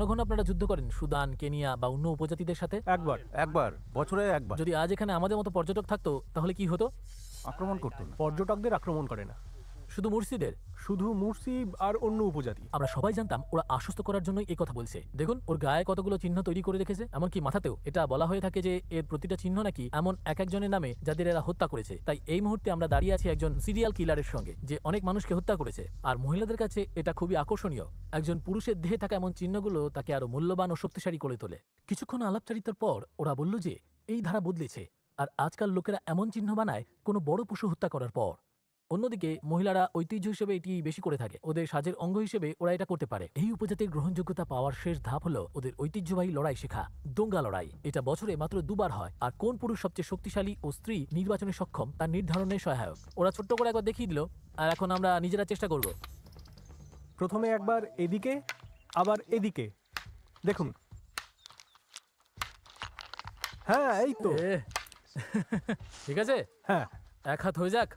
কখন আপনারা যুদ্ধ করেন সুদান, কেনিয়া বা অন্য উপজাতিদের সাথে? একবার বছরে একবার। যদি আজ এখানে আমাদের মতো পর্যটক থাকতো তাহলে কি হতো? আক্রমণ করতো না। পর্যটকদের আক্রমণ করে না, শুধু মুর্শিদের? শুধু মুর্শি আর অন্য উপজাতি। আমরা সবাই জানতাম ওরা আশ্বস্ত করার জন্যই এই কথা বলছে। দেখুন ওর গায়ে কতগুলো চিহ্ন তৈরি করে রেখেছে, এমনকি মাথাতেও। এটা বলা হয়ে থাকে যে এর প্রতিটা চিহ্ন নাকি এমন এক একজনের নামে যাদের এরা হত্যা করেছে। তাই এই মুহূর্তে আমরা দাঁড়িয়ে আছি একজন সিরিয়াল কিলারের সঙ্গে যে অনেক মানুষকে হত্যা করেছে। আর মহিলাদের কাছে এটা খুবই আকর্ষণীয়। একজন পুরুষের দেহে থাকা এমন চিহ্নগুলো তাকে আরো মূল্যবান ও শক্তিশালী করে তোলে। কিছুক্ষণ আলাপচারিতার পর ওরা বলল যে এই ধারা বদলেছে, আর আজকাল লোকেরা এমন চিহ্ন বানায় কোনো বড় পশু হত্যা করার পর। অন্যদিকে মহিলারা ঐতিহ্য হিসেবে এটি বেশি করে থাকে, ওদের সাজের অঙ্গ হিসেবে ওরা এটা করতে পারে। এই উপজাতির গ্রহণযোগ্যতা পাওয়ার শেষ ধাপ হলো ওদের ঐতিহ্যবাহী লড়াই শেখা, দোঙ্গা লড়াই। এটা বছরে মাত্র 2বার হয়, আর কোন পুরুষ সবচেয়ে শক্তিশালী ও স্ত্রী নির্বাচনে সক্ষম তার নির্ধারণে সহায়ক। ওরা ছোট্ট করে একবার দেখিয়ে দিল, আর এখন আমরা নিজেরা চেষ্টা করব। প্রথমে একবার এদিকে, আবার এদিকে। দেখুন, হ্যাঁ এই তো। ঠিক আছে, হ্যাঁ, এক হাত হয়ে যাক।